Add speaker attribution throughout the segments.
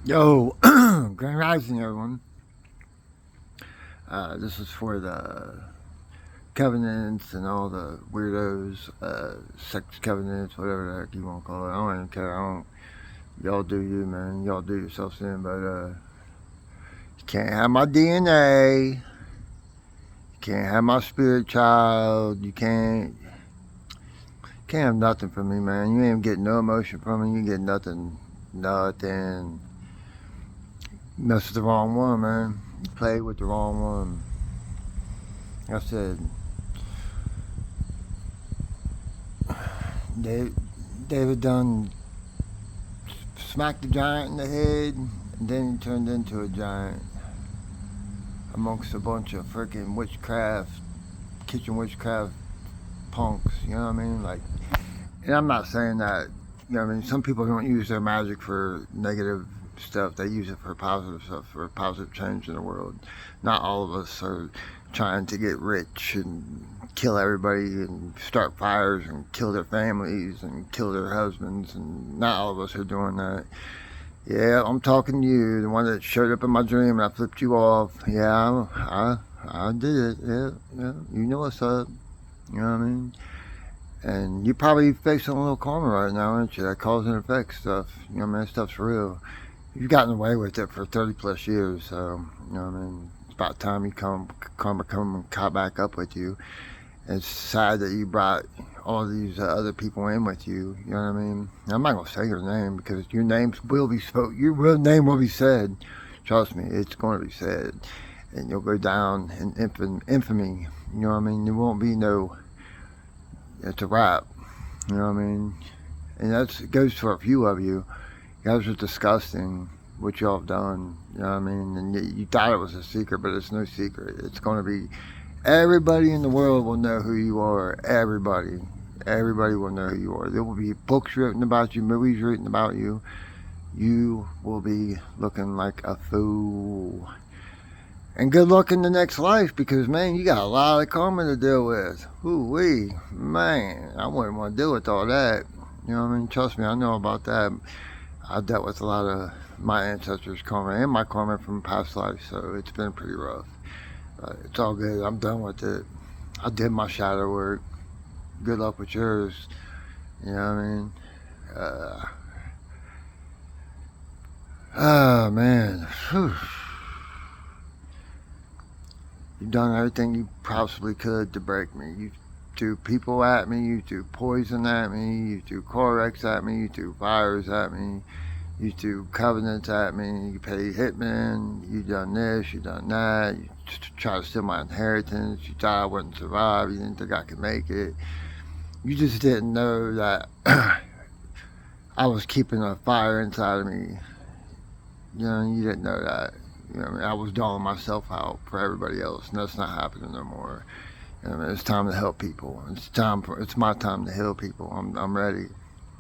Speaker 1: Yo, Grand Rising, everyone. This is for the covenants and all the weirdos, sex covenants, whatever the heck you want to call it. I don't even care. I don't. Y'all do you, man. Y'all do yourselves in, but you can't have my DNA. You can't have my spirit child. You can't have nothing from me, man. You ain't getting no emotion from me. You get nothing, nothing. Mess with the wrong one, man. You play with the wrong one. Like I said, David, David Dunn smacked the giant in the head, and then he turned into a giant amongst a bunch of freaking witchcraft, kitchen witchcraft punks. You know what I mean? Like, and I'm not saying that. You know what I mean? Some people don't use their magic for negative stuff. They use it for positive stuff, for positive change in the world. Not all of us are trying to get rich and kill everybody and start fires and kill their families and kill their husbands, and not all of us are doing that. Yeah, I'm talking to you, the one that showed up in my dream and I flipped you off. Yeah, I did it. Yeah, yeah. You know what's up. You know what I mean? And you're probably facing a little karma right now, aren't you? That cause and effect stuff. You know what I mean? That stuff's real. You've gotten away with it for 30 plus years, so, you know what I mean? It's about time karma come and caught back up with you. It's sad that you brought all these other people in with you. You know what I mean? I'm not gonna say your name because your name will be spoke. Your real name will be said. Trust me, it's going to be said, and you'll go down in infamy. You know what I mean? There won't be no. It's a wrap. You know what I mean? And that goes for a few of you. You guys are disgusting. What y'all have done. You know what I mean? And you thought it was a secret, but it's no secret. It's going to be. Everybody in the world will know who you are. Everybody. Everybody will know who you are. There will be books written about you, movies written about you. You will be looking like a fool. And good luck in the next life because, man, you got a lot of karma to deal with. Ooh wee. Man, I wouldn't want to deal with all that. You know what I mean? Trust me, I know about that. I've dealt with a lot of my ancestors' karma and my karma from past life, so it's been pretty rough. It's all good. I'm done with it. I did my shadow work. Good luck with yours. You know what I mean? Uh, oh, man. Whew. You've done everything you possibly could to break me. You threw people at me. You threw poison at me. You threw car wrecks at me. You threw fires at me. You threw covenants at me. You paid hitmen. You done this. You done that. You tried to steal my inheritance. You thought I wouldn't survive. You didn't think I could make it. You just didn't know that I was keeping a fire inside of me. You know, you didn't know that. You know, what I mean, I was dolling myself out for everybody else, and that's not happening no more. You know, what I mean, it's time to help people. It's my time to heal people. I'm ready. You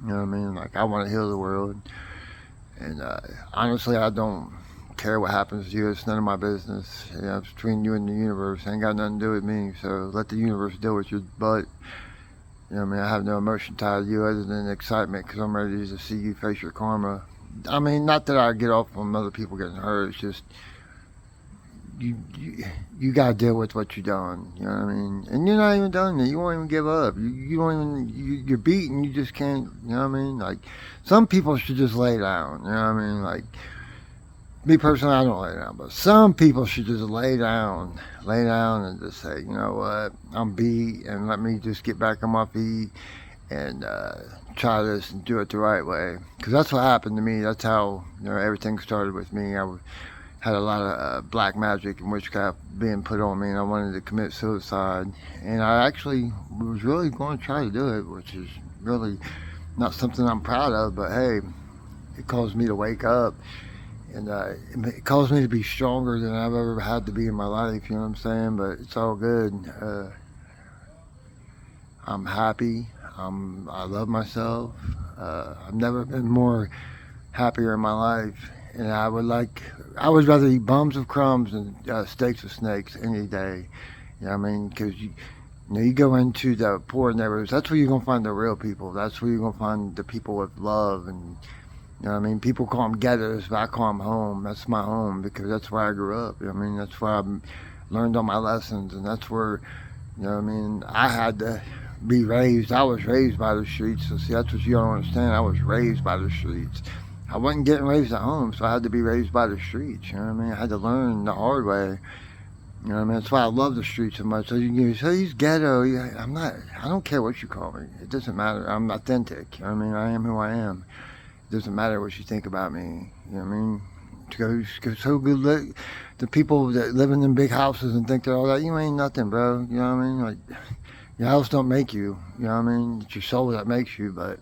Speaker 1: know what I mean? Like I want to heal the world, and honestly, I don't care what happens to you. It's none of my business. You know, it's between you and the universe. It ain't got nothing to do with me. So let the universe deal with your butt. You know what I mean? I have no emotion tied to you other than excitement because I'm ready to see you face your karma. I mean, not that I get off on other people getting hurt. It's just you got to deal with what you're doing. You know what I mean? And you're not even done yet. You won't even give up. You don't even. You're beaten. You just can't. You know what I mean? Like some people should just lay down. You know what I mean? Like me personally, I don't lay down, but some people should just lay down, and just say, you know what, I'm beat, and let me just get back on my feet and try this and do it the right way. Because that's what happened to me. That's how everything started with me. Had a lot of black magic and witchcraft being put on me, and I wanted to commit suicide. And I actually was really going to try to do it, which is really not something I'm proud of. But hey, it caused me to wake up, and it caused me to be stronger than I've ever had to be in my life. You know what I'm saying? But it's all good. I'm happy. I love myself. I've never been more happier in my life, and I would rather eat bums of crumbs than steaks of snakes any day. You know what I mean? Because you go into the poor neighborhoods. That's where you're gonna find the real people. That's where you're gonna find the people with love and You know what I mean? People call them ghettos, but I call them home. That's my home because that's where I grew up. You know what I mean? That's where I learned all my lessons, and that's where, you know what I mean, I had to be raised. I was raised by the streets. So see, that's what you don't understand. I was raised by the streets. I wasn't getting raised at home, so I had to be raised by the streets. You know what I mean? I had to learn the hard way. You know what I mean? That's why I love the streets so much. So you say he's ghetto. Yeah, I'm not. I don't care what you call me. It doesn't matter. I'm authentic. You know what I mean? I am who I am. It doesn't matter what you think about me. You know what I mean? To go so good. The people that live in them big houses and think they're all that. You ain't nothing, bro. You know what I mean? Like, your house don't make you. You know what I mean? It's your soul that makes you. But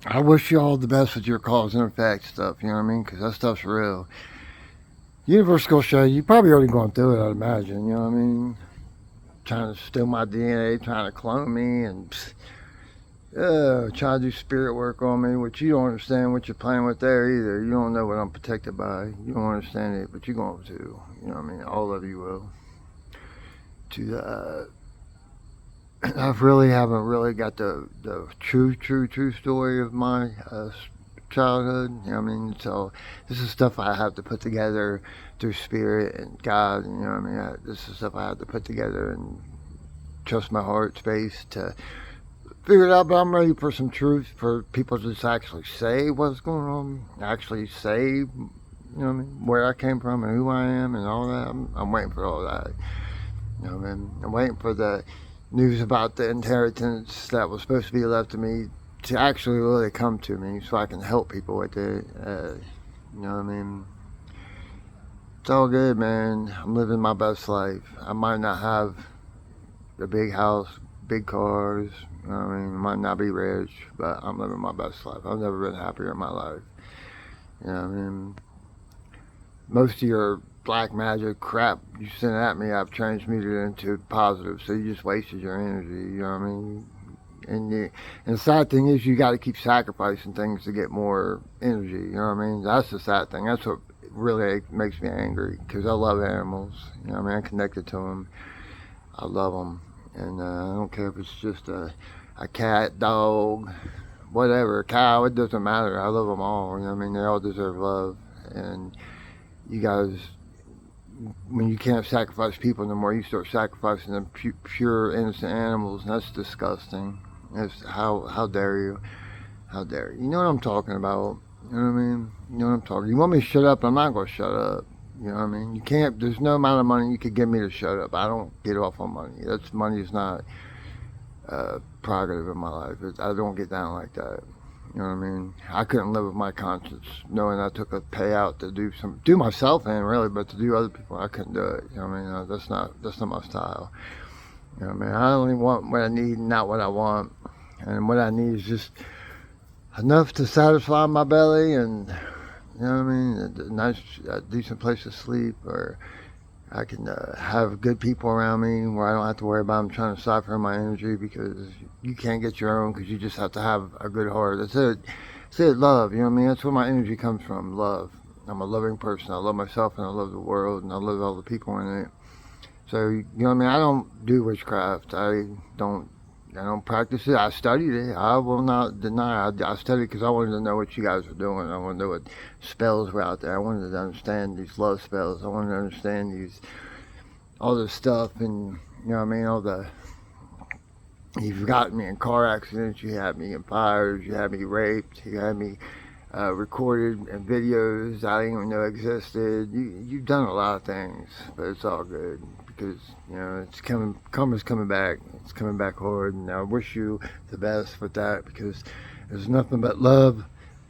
Speaker 1: I wish you all the best with your cause and effect stuff. You know what I mean? Because that stuff's real. Universe gonna show you. You're probably already going through it, I'd imagine. You know what I mean? Trying to steal my DNA, trying to clone me, and trying to do spirit work on me, which you don't understand what you're playing with there either. You don't know what I'm protected by. You don't understand it, but you're going to. You know what I mean? All of you will. I really haven't really got the true story of my childhood. You know what I mean? So this is stuff I have to put together through spirit and God. And, you know what I mean? This is stuff I have to put together and trust my heart space to figure it out. But I'm ready for some truth, for people to just actually say what's going on, actually say, you know what I mean, where I came from and who I am and all that. I'm waiting for all that. You know what I mean? I'm waiting for the news about the inheritance that was supposed to be left to me to actually really come to me so I can help people with it. You know what I mean? It's all good, man. I'm living my best life. I might not have a big house, big cars. You know what I mean? Might not be rich, but I'm living my best life. I've never been happier in my life. You know what I mean? Most of your black magic crap you sent at me, I've transmuted it into positive. So you just wasted your energy. You know what I mean? And the sad thing is you got to keep sacrificing things to get more energy. You know what I mean? That's the sad thing. That's what really makes me angry, because I love animals. You know what I mean? I'm connected to them. I love them. And I don't care if it's just a cat, dog, whatever, a cow. It doesn't matter. I love them all. You know what I mean? They all deserve love. And you guys, when you can't sacrifice people no more, you start sacrificing them pure, innocent animals, and that's disgusting. That's how dare you? How dare you? You know what I'm talking about? You know what I mean? You know what I'm talking. You want me to shut up? I'm not going to shut up. You know what I mean? You can't. There's no amount of money you could give me to shut up. I don't get off on money. Money is not prerogative in my life. I don't get down like that. You know what I mean? I couldn't live with my conscience knowing I took a payout to do myself in, really, but to do other people, I couldn't do it. You know what I mean? That's not my style. You know what I mean? I only want what I need, not what I want. And what I need is just enough to satisfy my belly, and you know what I mean, a decent place to sleep, or I can have good people around me where I don't have to worry about them trying to siphon my energy, because you can't get your own, because you just have to have a good heart. That's it. That's it. Love. You know what I mean? That's where my energy comes from. Love. I'm a loving person. I love myself, and I love the world, and I love all the people in it. So, you know what I mean? I don't do witchcraft. I don't practice it. I studied it. I will not deny. I studied because I wanted to know what you guys were doing. I wanted to know what spells were out there. I wanted to understand these love spells. I wanted to understand all this stuff, and you know what I mean. You've got me in car accidents. You had me in fires. You had me raped. You had me recorded in videos I didn't even know existed. You've done a lot of things, but it's all good, because you know karma's coming back. It's coming back hard, and I wish you the best with that, because there's nothing but love,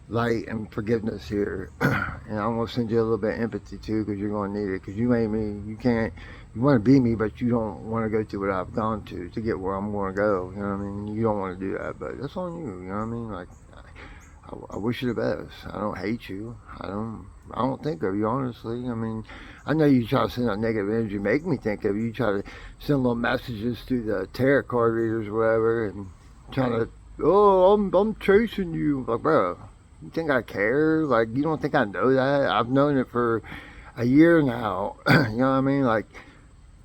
Speaker 1: light, and forgiveness here. And I'm gonna send you a little bit of empathy too, because you're gonna need it. Because you ain't me. You want to be me, but you don't want to go through what I've gone to get where I'm going to go. You know what I mean? You don't want to do that, but that's on you. You know what I mean? Like, I wish you the best. I don't hate you. I don't think of you, honestly. I mean, I know you try to send out negative energy, make me think of you. You try to send little messages through the tarot card readers or whatever, and trying to, I'm chasing you. Like, bro, you think I care? Like, you don't think I know that? I've known it for a year now. You know what I mean? Like,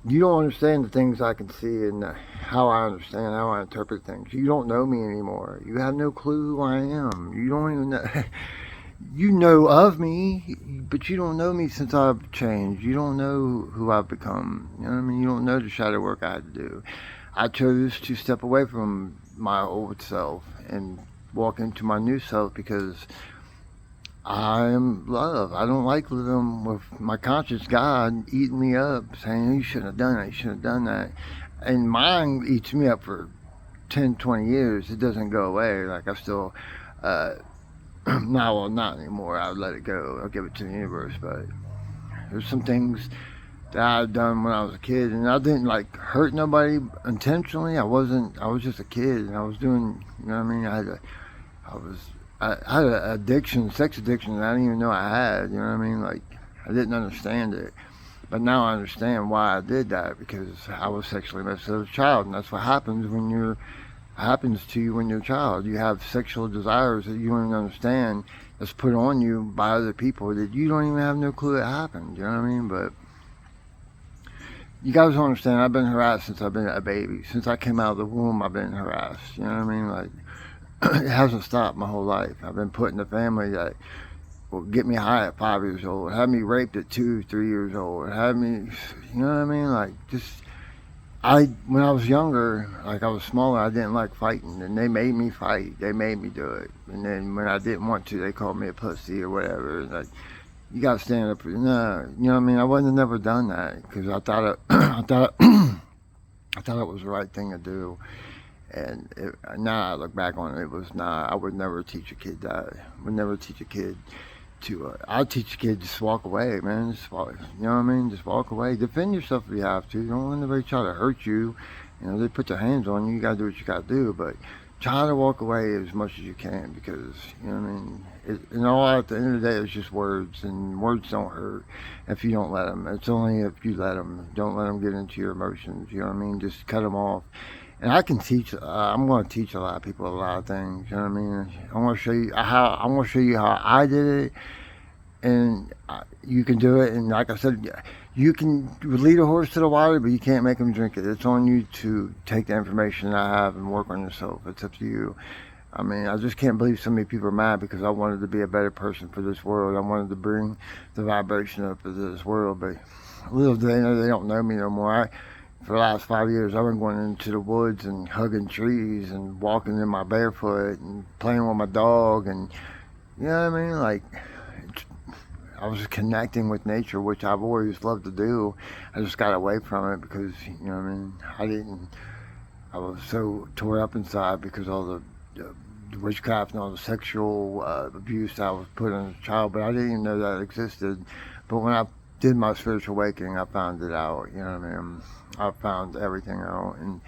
Speaker 1: You don't understand the things I can see and how I understand, how I interpret things. You don't know me anymore. You have no clue who I am. You don't even know. You know of me, but you don't know me since I've changed. You don't know who I've become. You know what I mean? You don't know the shadow work I had to do. I chose to step away from my old self and walk into my new self because I am love. I don't like living with my conscious God eating me up, saying, you shouldn't have done that, you shouldn't have done that. And mine eats me up for 10, 20 years. It doesn't go away. Like, I still, uh, no, well, not anymore. I'll let it go. I'll give it to the universe. But there's some things that I'd done when I was a kid, and I didn't like hurt nobody intentionally. I wasn't. I was just a kid, and I was doing. You know what I mean? I was. I had an addiction, sex addiction, that I didn't even know I had. You know what I mean? Like, I didn't understand it, but now I understand why I did that, because I was sexually molested as a child, and that's what happens to you when you're a child. You have sexual desires that you don't even understand, that's put on you by other people that you don't even have no clue it happened. You know what I mean? But you guys don't understand. I've been harassed since I've been a baby. Since I came out of the womb, I've been harassed. You know what I mean? Like, it hasn't stopped my whole life. I've been put in a family that will get me high at 5 years old, had me raped at 2, 3 years old, had me, you know what I mean? Like, just, when I was younger, like I was smaller, I didn't like fighting, and they made me fight. They made me do it. And then when I didn't want to, they called me a pussy or whatever. And like, you gotta stand up for, no, you know what I mean? I wouldn't have never done that, because I thought it, I thought it was the right thing to do. And now I look back on it, it was not. I would never teach a kid that. I would never teach a kid to. I'd teach a kid just walk away, man. Just walk. You know what I mean? Just walk away. Defend yourself if you have to. Don't let anybody try to hurt you. You know, they put their hands on you. You gotta do what you gotta do. But try to walk away as much as you can, because you know what I mean. At the end of the day, it's just words, and words don't hurt if you don't let them. It's only if you let them. Don't let them get into your emotions. You know what I mean? Just cut them off. And I can teach. I'm going to teach a lot of people a lot of things. You know what I mean? I'm going to show you how. I'm going to show you how I did it, and you can do it. And like I said, you can lead a horse to the water, but you can't make him drink it. It's on you to take the information I have and work on yourself. It's up to you. I mean, I just can't believe so many people are mad, because I wanted to be a better person for this world. I wanted to bring the vibration up to this world, but little do they know, they don't know me no more. For the last 5 years, I've been going into the woods and hugging trees and walking in my barefoot and playing with my dog, and you know what I mean? Like, I was connecting with nature, which I've always loved to do. I just got away from it because, you know what I mean? I was so tore up inside because all the witchcraft and all the sexual abuse that I was put on as a child, but I didn't even know that existed. But when I did my spiritual awakening, I found it out. You know what I mean? I found everything out, and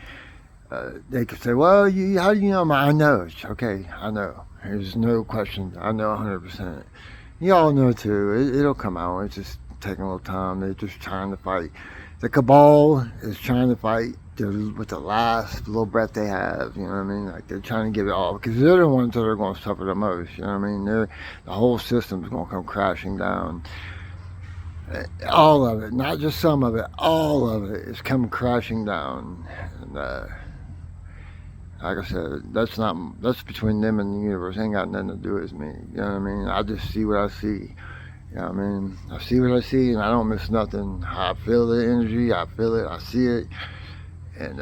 Speaker 1: they could say, "Well, how do you know?" I know. Okay, I know. There's no question. I know 100%. Y'all know too. It'll come out. It's just taking a little time. They're just trying to fight. The cabal is trying to fight with the last little breath they have. You know what I mean? Like, they're trying to give it all, because they're the ones that are going to suffer the most. You know what I mean? The whole system's going to come crashing down. All of it, not just some of it, all of it is coming crashing down. And like I said, that's between them and the universe. Ain't got nothing to do with me. You know what I mean? I just see what I see. You know what I mean? I see what I see, and I don't miss nothing. I feel the energy, I feel it, I see it. And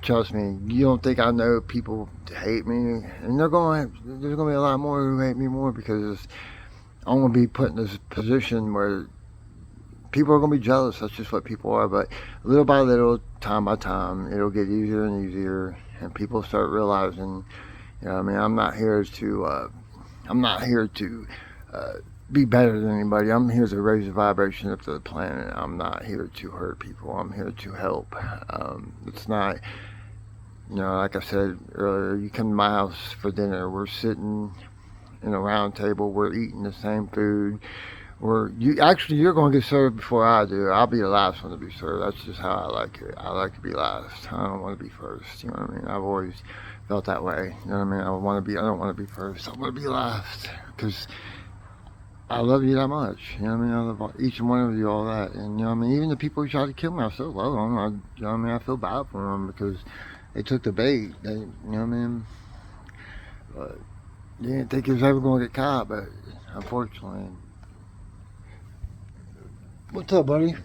Speaker 1: trust me, you don't think I know people hate me, and there's going to be a lot more who hate me more, because I'm going to be put in this position where people are going to be jealous. That's just what people are. But little by little, time by time, it'll get easier and easier, and people start realizing, you know what I mean? I'm not here to be better than anybody. I'm here to raise the vibration up to the planet. I'm not here to hurt people. I'm here to help. It's not, like I said earlier, you come to my house for dinner, we're sitting in a round table, we're eating the same food. You're going to get served before I do. I'll be the last one to be served. That's just how I like it. I like to be last. I don't want to be first. You know what I mean? I've always felt that way. You know what I mean? I don't want to be first. I want to be last, because I love you that much. You know what I mean? I love each one of you, all that. And, you know what I mean? Even the people who tried to kill me, I still love them. You know what I mean? I feel bad for them because they took the bait. They, you know what I mean? But they didn't think it was ever going to get caught, but unfortunately. What's up, buddy?